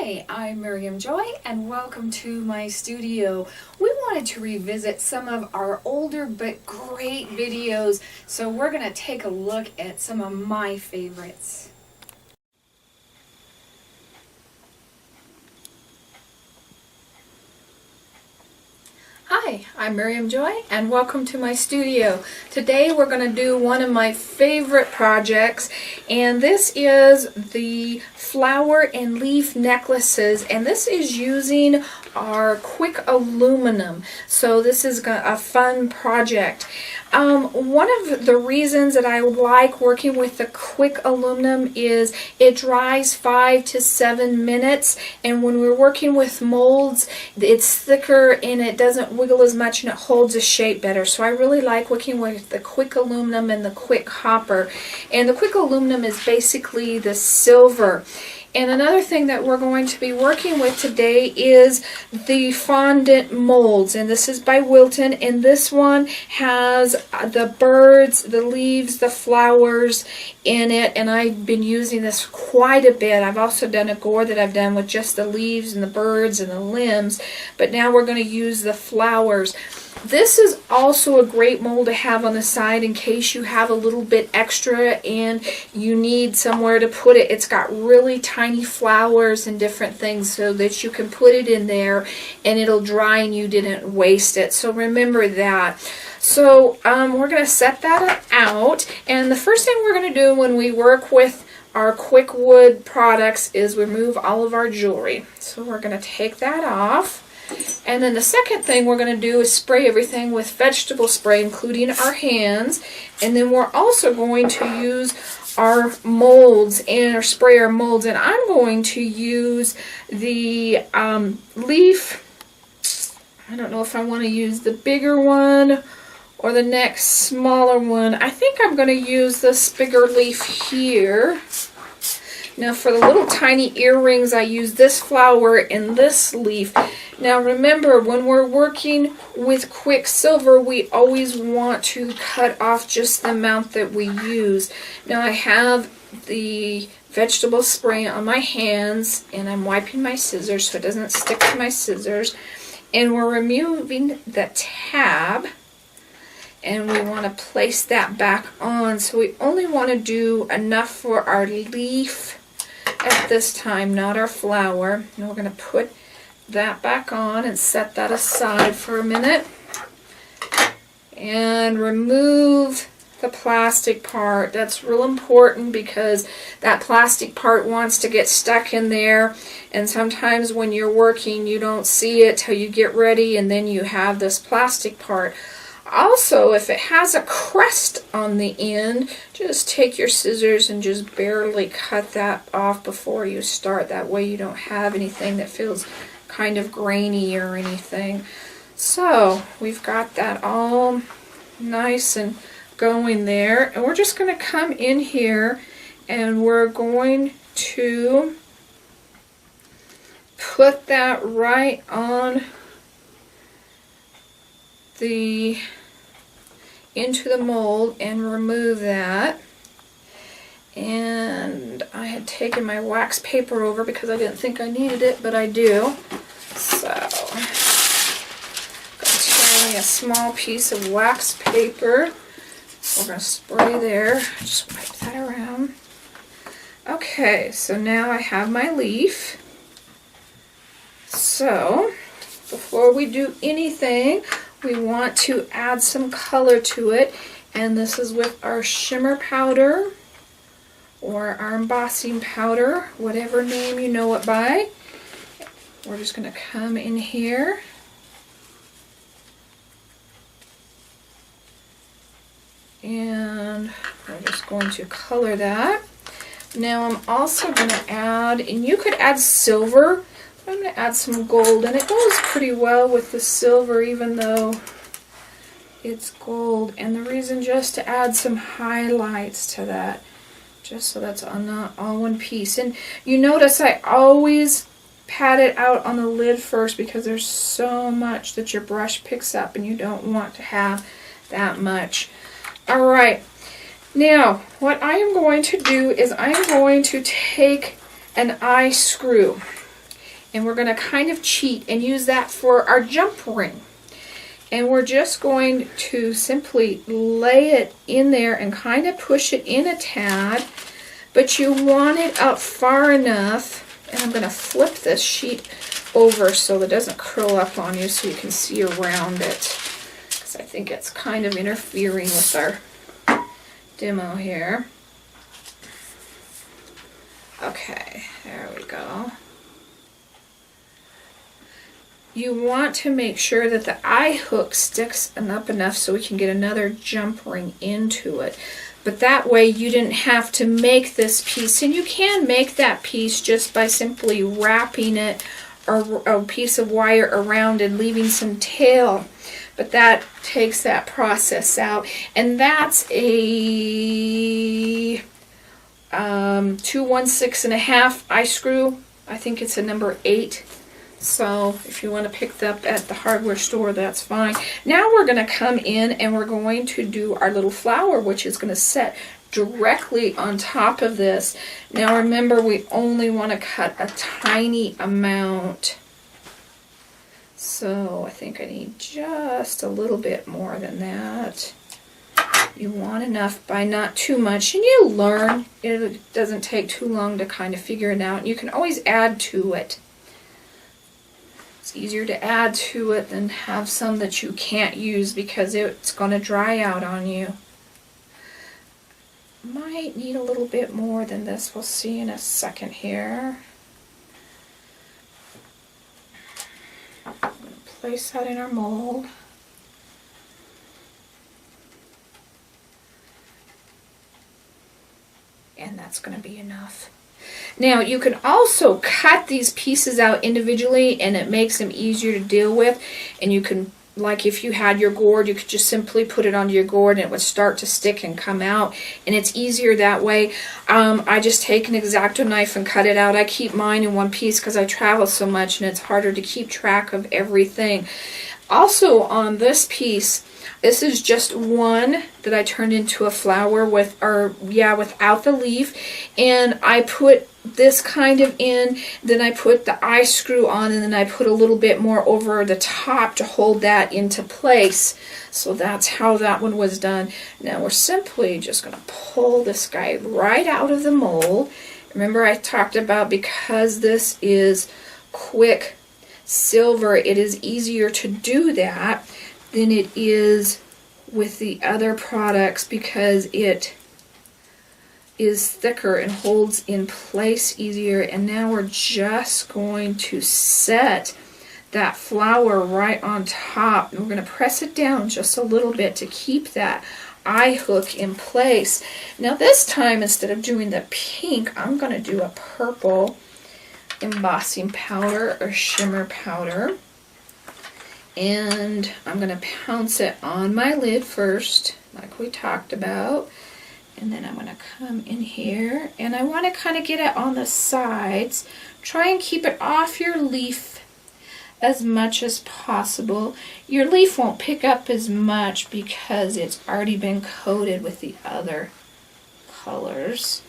Hi, I'm Miriam Joy and welcome to my studio. We wanted to revisit some of our older but great videos, so we're going to take a look at some of my favorites. Hi, I'm Miriam Joy and welcome to my studio. Today we're going to do one of my favorite projects, and this is the flower and leaf necklaces, and this is using our QuikAluminum. So this is a fun project. One of the reasons that I like working with the QuikAluminum is it dries 5 to 7 minutes, and when we're working with molds, it's thicker and it doesn't wiggle as much and it holds a shape better. So I really like working with the QuikAluminum and the Quick Hopper. And the QuikAluminum is basically the silver. And another thing that we're going to be working with today is the fondant molds, and this is by Wilton, and this one has the birds, the leaves, the flowers in it, and I've been using this quite a bit. I've also done a gourd that I've done with just the leaves and the birds and the limbs, but now we're going to use the flowers. This is also a great mold to have on the side in case you have a little bit extra and you need somewhere to put it. It's got really tiny flowers and different things so that you can put it in there and it'll dry and you didn't waste it. So remember that. So we're going to set that out, and the first thing we're going to do when we work with our QuikWood products is remove all of our jewelry. So we're going to take that off. And then the second thing we're going to do is spray everything with vegetable spray, including our hands. And then we're also going to use our molds and spray our molds. And I'm going to use the leaf. I don't know if I want to use the bigger one or the next smaller one. I think I'm going to use this bigger leaf here. Now for the little tiny earrings, I use this flower and this leaf. Now remember, when we're working with Quicksilver, we always want to cut off just the amount that we use. Now I have the vegetable spray on my hands, and I'm wiping my scissors so it doesn't stick to my scissors. And we're removing the tab, and we want to place that back on. So we only want to do enough for our leaf at this time, not our flower. And we're going to put that back on and set that aside for a minute and remove the plastic part. That's real important because that plastic part wants to get stuck in there, and sometimes when you're working you don't see it till you get ready and then you have this plastic part. Also, if it has a crest on the end, just take your scissors and just barely cut that off before you start. That way you don't have anything that feels kind of grainy or anything. So we've got that all nice and going there. And we're just going to come in here and we're going to put that right on into the mold and remove that. And I had taken my wax paper over because I didn't think I needed it, but I do. So I'm going to take a small piece of wax paper. We're going to spray there. Just wipe that around. Okay, so now I have my leaf. So before we do anything, we want to add some color to it, and this is with our shimmer powder or our embossing powder, whatever name you know it by. We're just going to come in here and we're just going to color that. Now I'm also going to add, and you could add silver, I'm going to add some gold, and it goes pretty well with the silver even though it's gold. And the reason just to add some highlights to that, just so that's not all one piece. And you notice I always pat it out on the lid first because there's so much that your brush picks up and you don't want to have that much. Alright, now what I am going to do is I'm going to take an eye screw. And we're going to kind of cheat and use that for our jump ring. And we're just going to simply lay it in there and kind of push it in a tad. But you want it up far enough. And I'm going to flip this sheet over so it doesn't curl up on you so you can see around it. Because I think it's kind of interfering with our demo here. Okay, there we go. You want to make sure that the eye hook sticks up enough so we can get another jump ring into it. But that way you didn't have to make this piece. And you can make that piece just by simply wrapping it or a piece of wire around and leaving some tail. But that takes that process out. And that's a 2 1/6½ eye screw. I think it's a number 8. So if you want to pick that up at the hardware store, that's fine. Now we're going to come in and we're going to do our little flower, which is going to set directly on top of this. Now remember, we only want to cut a tiny amount. So I think I need just a little bit more than that. You want enough by not too much, and you learn. It doesn't take too long to kind of figure it out. You can always add to it. It's easier to add to it than have some that you can't use because it's going to dry out on you. Might need a little bit more than this. We'll see in a second here. I'm going to place that in our mold. And that's going to be enough. Now you can also cut these pieces out individually and it makes them easier to deal with. And you can, like if you had your gourd, you could just simply put it onto your gourd and it would start to stick and come out. And it's easier that way. I just take an X-Acto knife and cut it out. I keep mine in one piece because I travel so much and it's harder to keep track of everything. Also on this piece, this is just one that I turned into a flower without the leaf. And I put this kind of in, then I put the eye screw on, and then I put a little bit more over the top to hold that into place. So that's how that one was done. Now we're simply just going to pull this guy right out of the mold. Remember I talked about, because this is quick silver, it is easier to do that than it is with the other products because it is thicker and holds in place easier. And now we're just going to set that flower right on top. And we're going to press it down just a little bit to keep that eye hook in place. Now this time, instead of doing the pink, I'm going to do a purple embossing powder or shimmer powder. And I'm going to pounce it on my lid first, like we talked about. And then I'm going to come in here, and I want to kind of get it on the sides. Try and keep it off your leaf as much as possible. Your leaf won't pick up as much because it's already been coated with the other colors.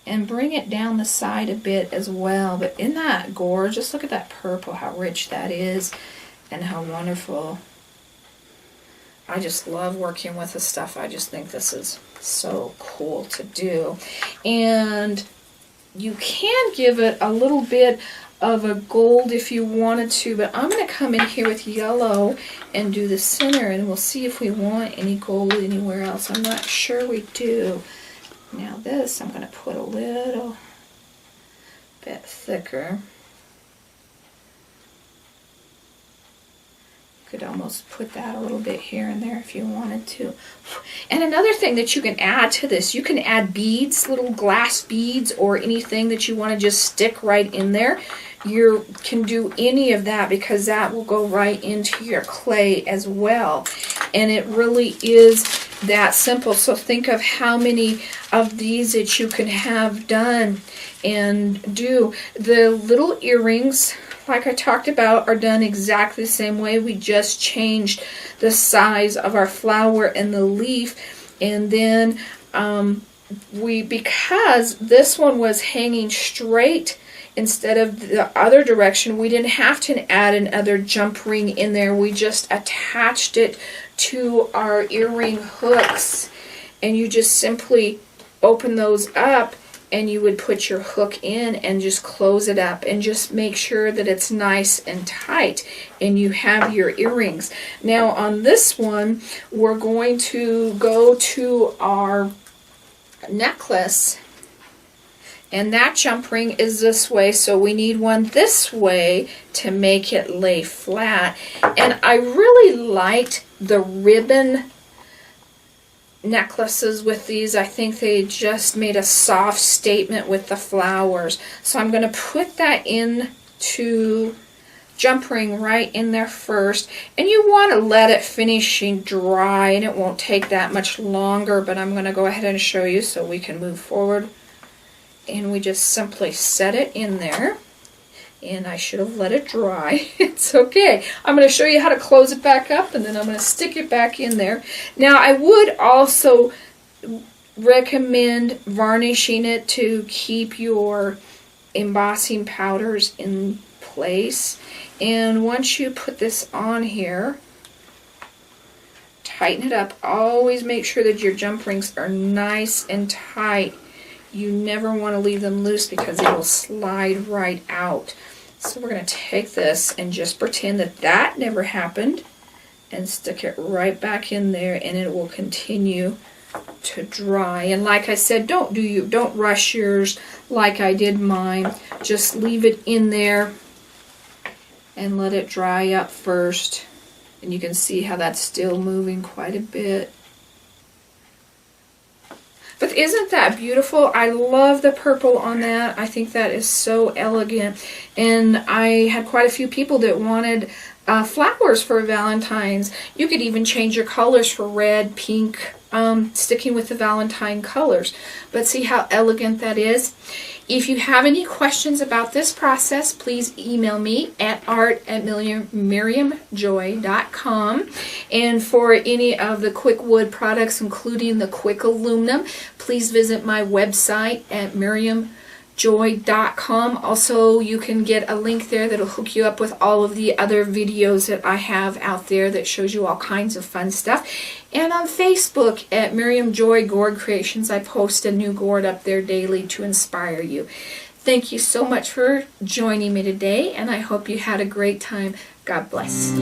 And bring it down the side a bit as well. But isn't that gorgeous? Look at that purple, how rich that is, and how wonderful. I just love working with this stuff. I just think this is so cool to do. And you can give it a little bit of a gold if you wanted to, but I'm going to come in here with yellow and do the center, and we'll see if we want any gold anywhere else. I'm not sure we do. Now this, I'm going to put a little bit thicker. You could almost put that a little bit here and there if you wanted to. And another thing that you can add to this, you can add beads, little glass beads, or anything that you want to just stick right in there. You can do any of that because that will go right into your clay as well. And it really is that simple. So think of how many of these that you can have done and do. The little earrings, like I talked about, are done exactly the same way. We just changed the size of our flower and the leaf. And then because this one was hanging straight instead of the other direction. We didn't have to add another jump ring in there. We just attached it to our earring hooks, and you just simply open those up, and you would put your hook in and just close it up and just make sure that it's nice and tight and you have your earrings. Now on this one, we're going to go to our necklace, and that jump ring is this way, so we need one this way to make it lay flat. And I really liked the ribbon necklaces with these. I think they just made a soft statement with the flowers. So I'm going to put that into jump ring right in there first, and you want to let it finishing dry, and it won't take that much longer, but I'm going to go ahead and show you so we can move forward. And we just simply set it in there, and I should have let it dry. It's okay. I'm going to show you how to close it back up, and then I'm going to stick it back in there. Now I would also recommend varnishing it to keep your embossing powders in place. And once you put this on here, tighten it up. Always make sure that your jump rings are nice and tight. You never want to leave them loose because they will slide right out. So we're going to take this and just pretend that that never happened and stick it right back in there, and it will continue to dry. And like I said, don't rush yours like I did mine. Just leave it in there and let it dry up first. And you can see how that's still moving quite a bit. But isn't that beautiful? I love the purple on that. I think that is so elegant. And I had quite a few people that wanted flowers for Valentine's. You could even change your colors for red, pink, sticking with the Valentine colors. But see how elegant that is? If you have any questions about this process, please email me at art@miriamjoy.com. And for any of the QuikWood products, including the QuikAluminum, please visit my website at miriamjoy.com. Also, you can get a link there that'll hook you up with all of the other videos that I have out there that shows you all kinds of fun stuff. And on Facebook at Miriam Joy Gourd Creations, I post a new gourd up there daily to inspire you. Thank you so much for joining me today, and I hope you had a great time. God bless.